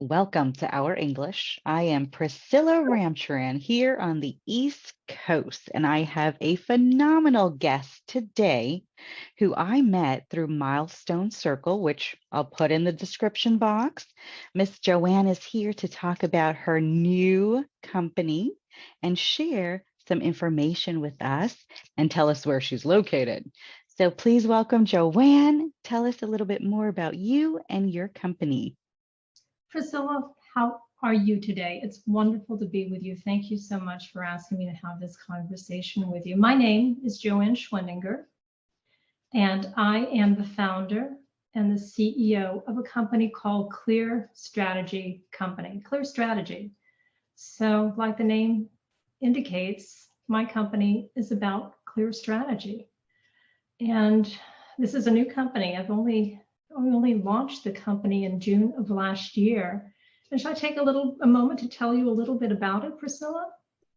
Welcome to Our English. I am Priscilla Ramcharan here on the East Coast, and I have a phenomenal guest today who I met through Milestone Circle, which I'll put in the description box. Miss Joanne is here to talk about her new company and share some information with us and tell us where she's located. So please welcome Joanne. Tell us a little bit more about you and your company. Priscilla, how are you today? It's wonderful to be with you. Thank you so much for asking me to have this conversation with you. My name is Joanne Schwendinger, and I am the founder and the CEO of a company called Clear Strategy Company. Clear Strategy. So, like the name indicates, my company is about clear strategy. And this is a new company. I only launched the company in June of last year. And should I take a moment to tell you a little bit about it, Priscilla?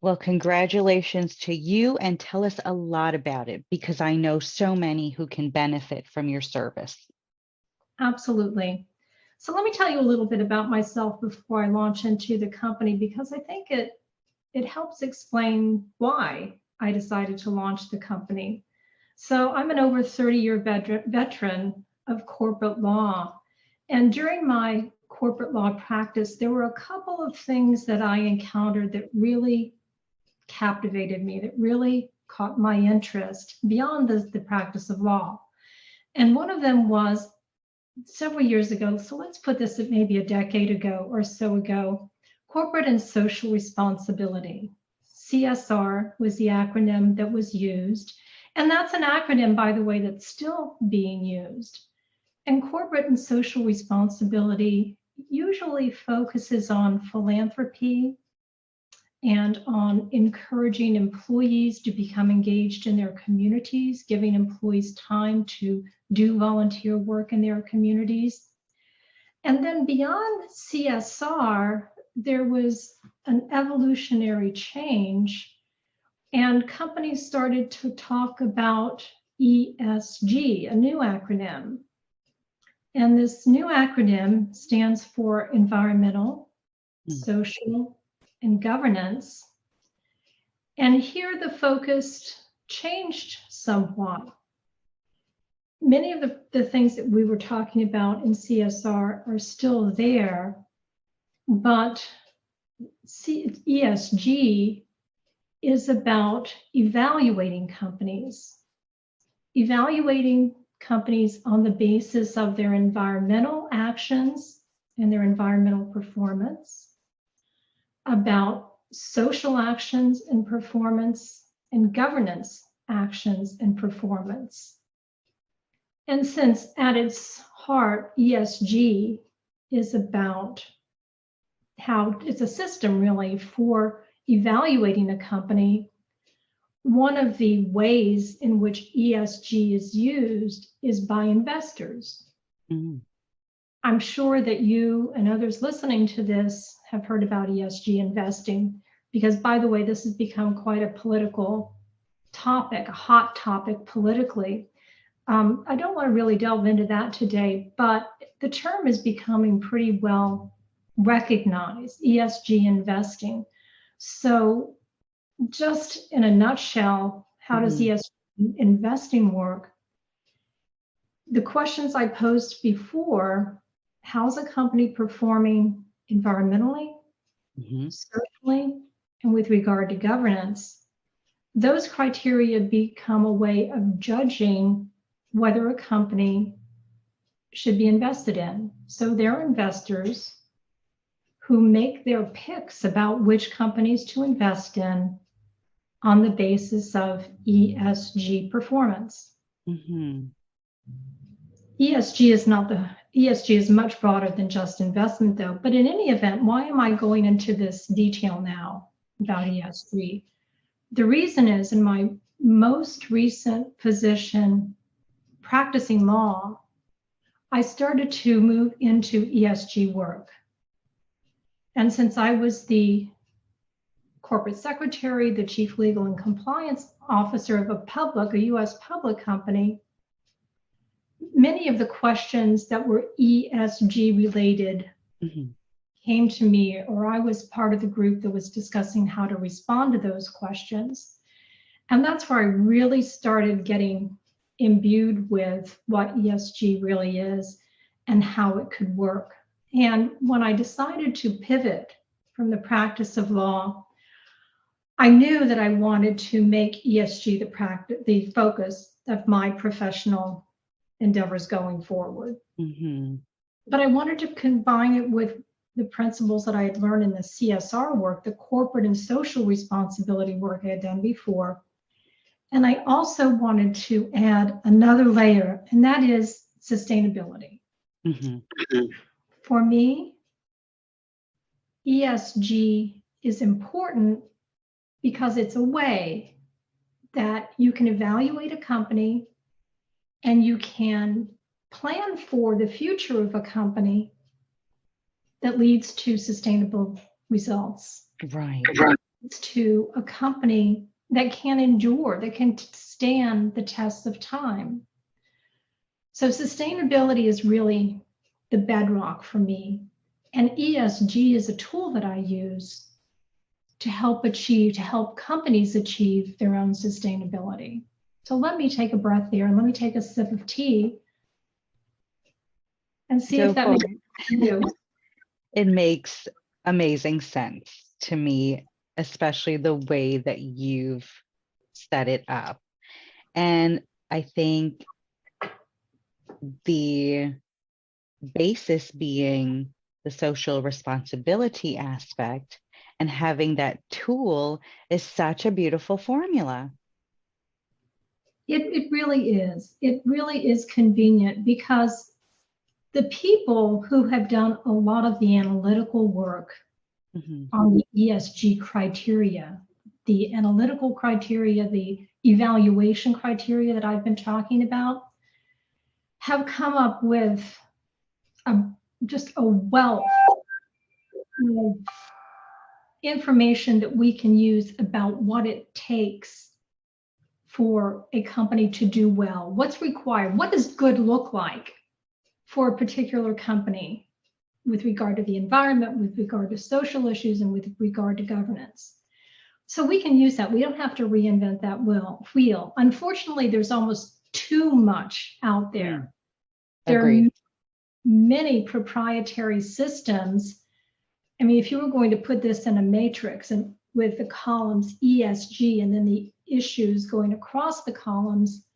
Well, congratulations to you, and tell us a lot about it because I know so many who can benefit from your service. Absolutely. So let me tell you a little bit about myself before I launch into the company, because I think it helps explain why I decided to launch the company. So I'm an over 30-year veteran of corporate law. And during my corporate law practice, there were a couple of things that I encountered that really captivated me, that really caught my interest beyond the practice of law. And one of them was several years ago, so let's put this at maybe a decade ago or so ago, corporate and social responsibility. CSR was the acronym that was used. And that's an acronym, by the way, that's still being used. And corporate and social responsibility usually focuses on philanthropy and on encouraging employees to become engaged in their communities, giving employees time to do volunteer work in their communities. And then beyond CSR, there was an evolutionary change, and companies started to talk about ESG, a new acronym. And this new acronym stands for environmental, social, and governance. And here the focus changed somewhat. Many of the things that we were talking about in CSR are still there, but ESG is about evaluating companies on the basis of their environmental actions and their environmental performance, about social actions and performance, and governance actions and performance. And since at its heart, ESG is about how it's a system really for evaluating a company, one of the ways in which ESG is used is by investors. Mm-hmm. I'm sure that you and others listening to this have heard about ESG investing, because, by the way, this has become quite a political topic, a hot topic politically. I don't want to really delve into that today, but the term is becoming pretty well recognized, ESG investing. So just in a nutshell, how does ESG investing work? The questions I posed before, how's a company performing environmentally, socially, and with regard to governance? Those criteria become a way of judging whether a company should be invested in. So there are investors who make their picks about which companies to invest in on the basis of ESG performance. ESG is much broader than just investment, though. But in any event, why am I going into this detail now about ESG? The reason is, in my most recent position practicing law, I started to move into ESG work. And since I was the corporate secretary, the chief legal and compliance officer of a US public company, many of the questions that were ESG related came to me, or I was part of the group that was discussing how to respond to those questions. And that's where I really started getting imbued with what ESG really is and how it could work. And when I decided to pivot from the practice of law, I knew that I wanted to make ESG the focus of my professional endeavors going forward. Mm-hmm. But I wanted to combine it with the principles that I had learned in the CSR work, the corporate and social responsibility work I had done before. And I also wanted to add another layer, and that is sustainability. Mm-hmm. For me, ESG is important because it's a way that you can evaluate a company and you can plan for the future of a company that leads to sustainable results. Right. Leads to a company that can endure, that can stand the test of time. So sustainability is really the bedrock for me. And ESG is a tool that I use to help companies achieve their own sustainability. So let me take a breath there and let me take a sip of tea and see if that makes sense to you. It makes amazing sense to me, especially the way that you've set it up. And I think the basis being the social responsibility aspect and having that tool is such a beautiful formula. It really is. It really is convenient because the people who have done a lot of the analytical work on the ESG criteria, the analytical criteria, the evaluation criteria that I've been talking about, have come up with just a wealth of information that we can use about what it takes for a company to do well. What's required? What does good look like for a particular company with regard to the environment, with regard to social issues, and with regard to governance? So we can use that. We don't have to reinvent that wheel. Unfortunately, there's almost too much out there. There are many proprietary systems. I mean, if you were going to put this in a matrix and with the columns ESG and then the issues going across the columns,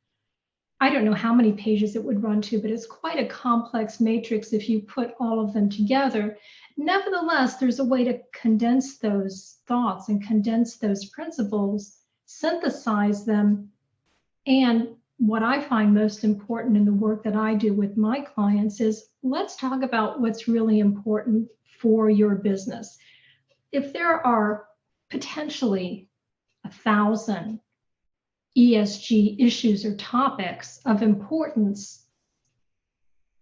I don't know how many pages it would run to, but it's quite a complex matrix if you put all of them together. Nevertheless, there's a way to condense those thoughts and condense those principles, synthesize them. And what I find most important in the work that I do with my clients is, let's talk about what's really important for your business. If there are potentially 1,000 ESG issues or topics of importance,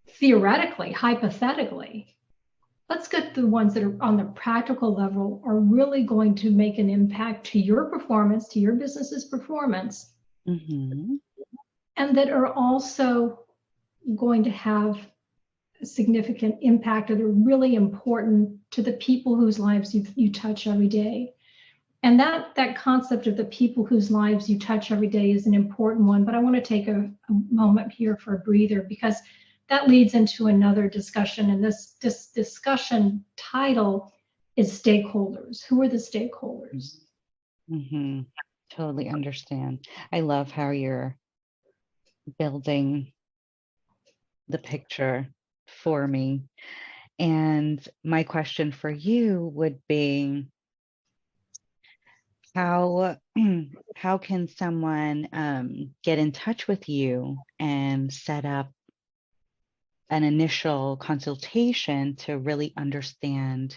theoretically, hypothetically, let's get the ones that are on the practical level are really going to make an impact to your performance, to your business's performance, and that are also going to have a significant impact, or they're really important to the people whose lives you touch every day. And that concept of the people whose lives you touch every day is an important one, but I want to take a moment here for a breather, because that leads into another discussion. And this discussion title is stakeholders. Who are the stakeholders? Totally understand. I love how you're building the picture for me. And my question for you would be, how can someone get in touch with you and set up an initial consultation to really understand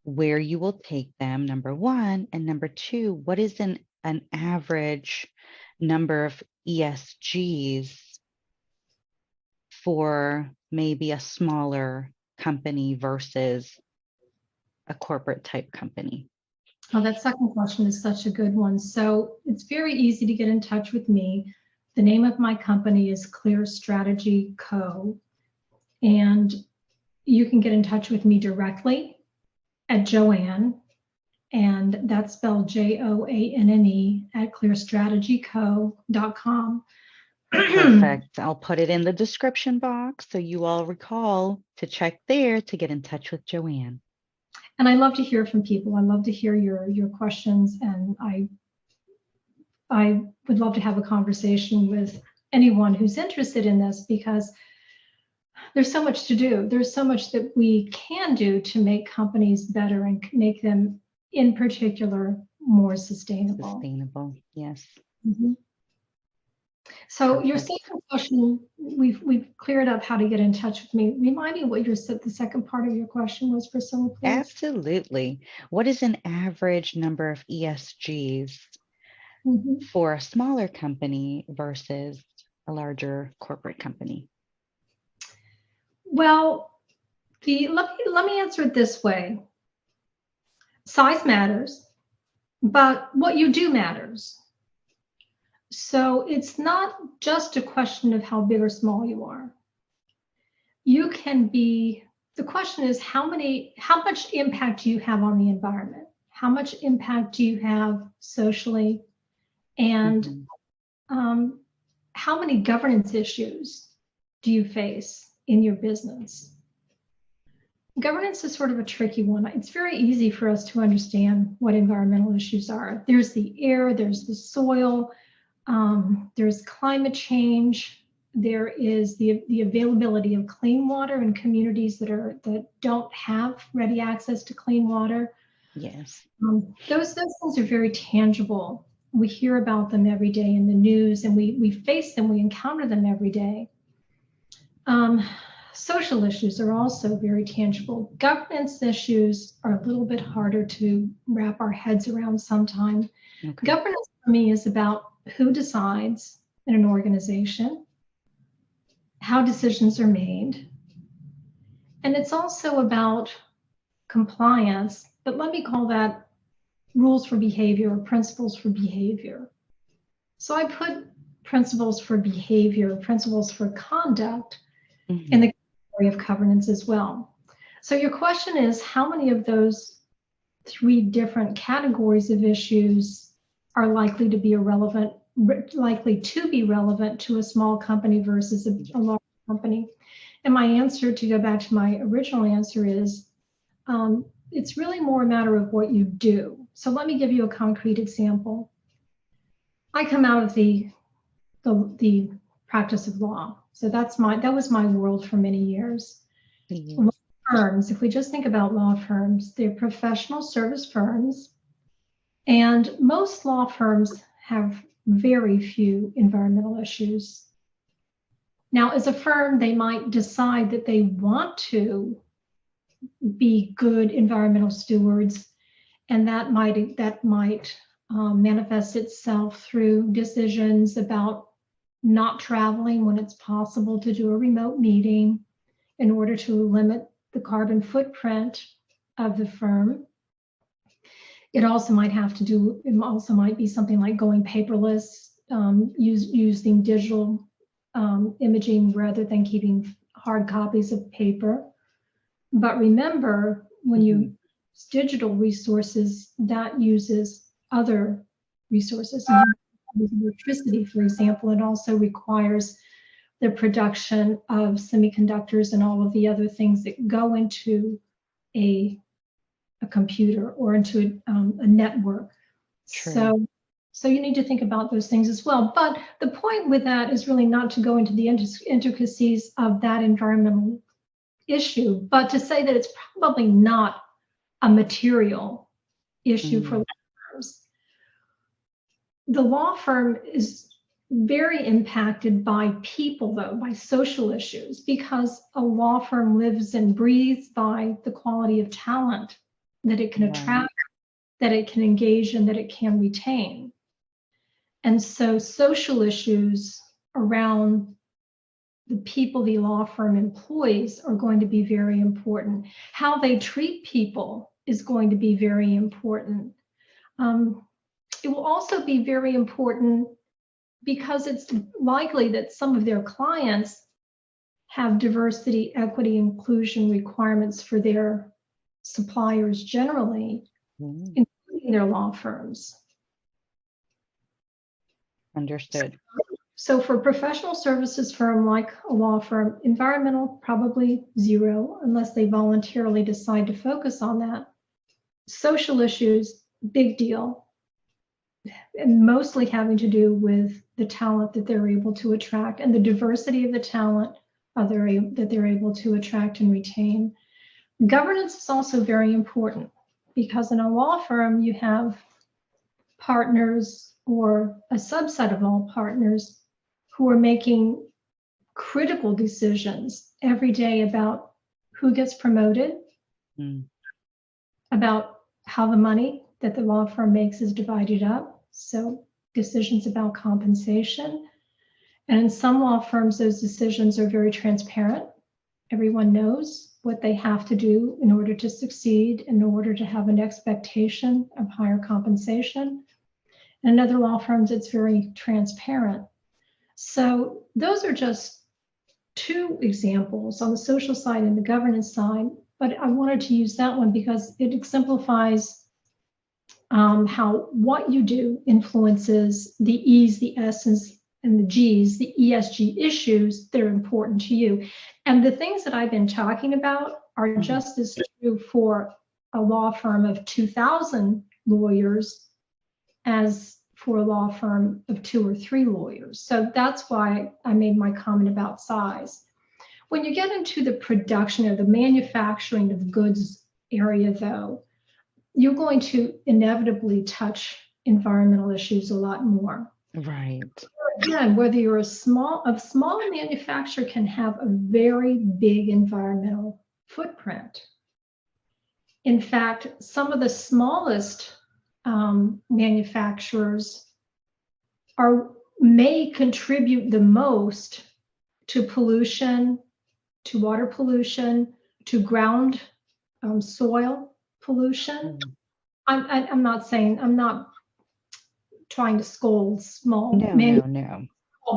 where you will take them, number one, and number two, what is an average number of ESGs for maybe a smaller company versus a corporate type company? Oh, that second question is such a good one. So it's very easy to get in touch with me. The name of my company is Clear Strategy Co. And you can get in touch with me directly at Joanne, and that's spelled JOANNE at clearstrategyco.com. Perfect. I'll put it in the description box so you all recall to check there to get in touch with Joanne. And I love to hear from people. I love to hear your questions, and I would love to have a conversation with anyone who's interested in this, because there's so much to do. There's so much that we can do to make companies better and make them, in particular, more sustainable. Sustainable, yes. Mm-hmm. So Perfect. your second question, we've cleared up how to get in touch with me. Remind me what the second part of your question was, Priscilla, please. Absolutely. What is an average number of ESGs for a smaller company versus a larger corporate company? Well, let me answer it this way. Size matters, but what you do matters. So it's not just a question of how big or small you are. You can be, the question is how much impact do you have on the environment? How much impact do you have socially? And how many governance issues do you face in your business? Governance is sort of a tricky one. It's very easy for us to understand what environmental issues are. There's the air, there's the soil, there's climate change, there is the availability of clean water in communities that don't have ready access to clean water. Yes. Those things are very tangible. We hear about them every day in the news, and we face them, we encounter them every day. Social issues are also very tangible. Governance issues are a little bit harder to wrap our heads around sometimes. Okay. Governance for me is about who decides in an organization, how decisions are made, and it's also about compliance, but let me call that rules for behavior or principles for behavior. So I put principles for behavior, principles for conduct in the category of governance as well. So your question is, how many of those three different categories of issues are likely to be relevant to a small company versus a large company? And my answer, to go back to my original answer, is it's really more a matter of what you do. So let me give you a concrete example. I come out of the practice of law. So that was my world for many years. Mm-hmm. Law firms, if we just think about law firms, they're professional service firms, and most law firms have very few environmental issues. Now, as a firm, they might decide that they want to be good environmental stewards, and that might manifest itself through decisions about not traveling when it's possible to do a remote meeting in order to limit the carbon footprint of the firm. It also might be something like going paperless, using digital imaging rather than keeping hard copies of paper. But remember, when you use digital resources, that uses other resources. Electricity, for example, it also requires the production of semiconductors and all of the other things that go into a computer or into a network. True. So you need to think about those things as well. But the point with that is really not to go into the intricacies of that environmental issue, but to say that it's probably not a material issue for law firms. The law firm is very impacted by people, though, by social issues, because a law firm lives and breathes by the quality of talent that it can attract, that it can engage, and that it can retain. And so social issues around the people the law firm employs are going to be very important. How they treat people is going to be very important. It will also be very important because it's likely that some of their clients have diversity, equity, inclusion requirements for their suppliers generally, including their law firms. Understood. So for a professional services firm like a law firm, environmental probably 0 unless they voluntarily decide to focus on that. Social issues, big deal, and mostly having to do with the talent that they're able to attract and the diversity of the talent that they're able to attract and retain. Governance is also very important because in a law firm, you have partners or a subset of all partners who are making critical decisions every day about who gets promoted, about how the money that the law firm makes is divided up. So decisions about compensation. And in some law firms, those decisions are very transparent. Everyone knows what they have to do in order to succeed, in order to have an expectation of higher compensation. And in other law firms, it's very transparent. So those are just 2 examples on the social side and the governance side, but I wanted to use that one because it exemplifies how what you do influences the E's, the S's, and the G's, the ESG issues that are important to you. And the things that I've been talking about are just as true for a law firm of 2,000 lawyers as for a law firm of 2 or 3 lawyers. So that's why I made my comment about size. When you get into the production or the manufacturing of goods area, though, you're going to inevitably touch environmental issues a lot more. Right. Again, whether you're a small manufacturer can have a very big environmental footprint. In fact, some of the smallest manufacturers may contribute the most to pollution, to water pollution, to ground soil pollution. I'm not trying to scold small No.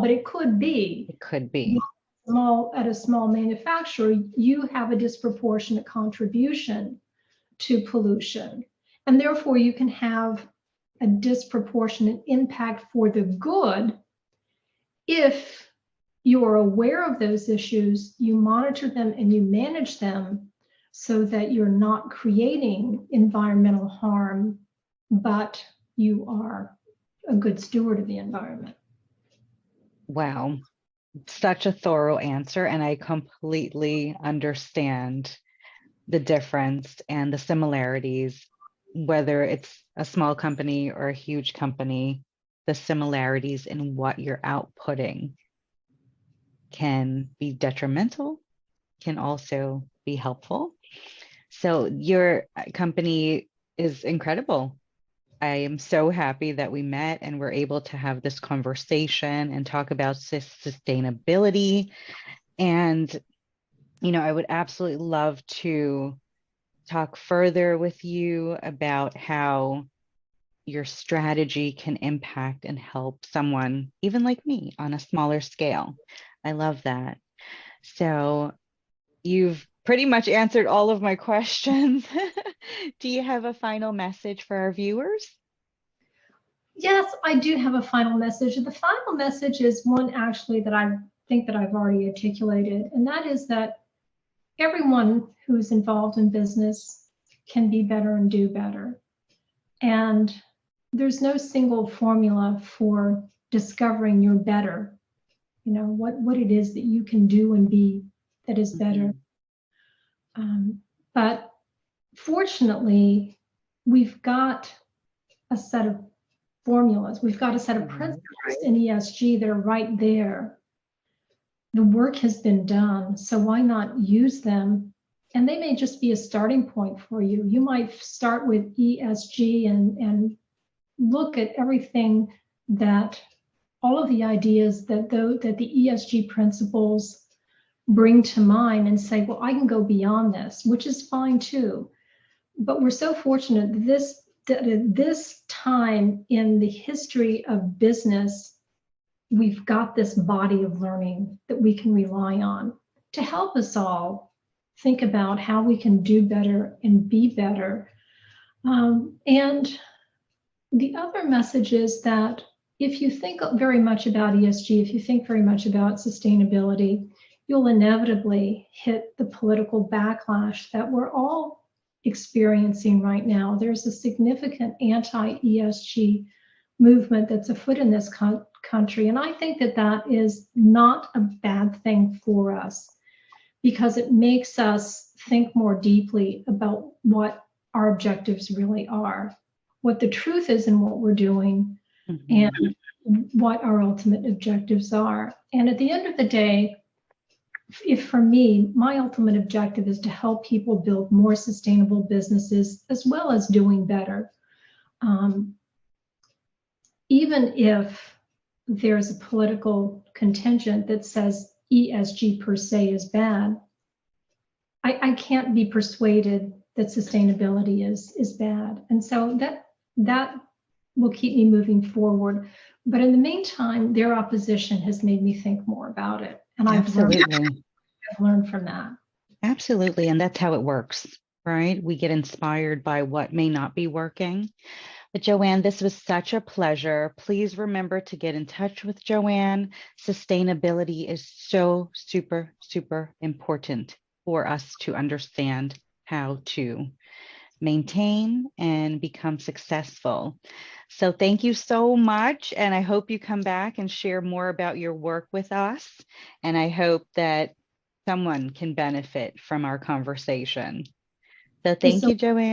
but it could be. It could be. At a small manufacturer, you have a disproportionate contribution to pollution. And therefore, you can have a disproportionate impact for the good if you are aware of those issues, you monitor them and you manage them so that you're not creating environmental harm, but you are a good steward of the environment. Wow, such a thorough answer, and I completely understand the difference and the similarities, whether it's a small company or a huge company, the similarities in what you're outputting can be detrimental, can also be helpful. So your company is incredible. I am so happy that we met and we're able to have this conversation and talk about sustainability. And, I would absolutely love to talk further with you about how your strategy can impact and help someone, even like me, on a smaller scale. I love that. So you've pretty much answered all of my questions. Do you have a final message for our viewers? Yes, I do have a final message. The final message is one actually that I think that I've already articulated, and that is that everyone who's involved in business can be better and do better. And there's no single formula for discovering your better, what it is that you can do and be that is better. But fortunately, we've got a set of formulas. We've got a set of principles in ESG that are right there. The work has been done, so why not use them? And they may just be a starting point for you. You might start with ESG and look at everything that all of the ideas that the ESG principles bring to mind and say, well, I can go beyond this, which is fine too. But we're so fortunate that at this time in the history of business, we've got this body of learning that we can rely on. to help us all think about how we can do better and be better. And the other message is that if you think very much about ESG, if you think very much about sustainability, you'll inevitably hit the political backlash that we're all experiencing right now. There's a significant anti-ESG movement that's afoot in this country. And I think that that is not a bad thing for us, because it makes us think more deeply about what our objectives really are, what the truth is in what we're doing, and what our ultimate objectives are. And at the end of the day, if for me, my ultimate objective is to help people build more sustainable businesses as well as doing better. Even if there's a political contingent that says ESG per se is bad, I can't be persuaded that sustainability is bad. And so that will keep me moving forward. But in the meantime, their opposition has made me think more about it. And I've learned from that. Absolutely. And that's how it works, right? We get inspired by what may not be working. But Joanne, this was such a pleasure. Please remember to get in touch with Joanne. Sustainability is so super, super important for us to understand how to maintain and become successful. So thank you so much. And I hope you come back and share more about your work with us. And I hope that someone can benefit from our conversation. So thank you, Joanne.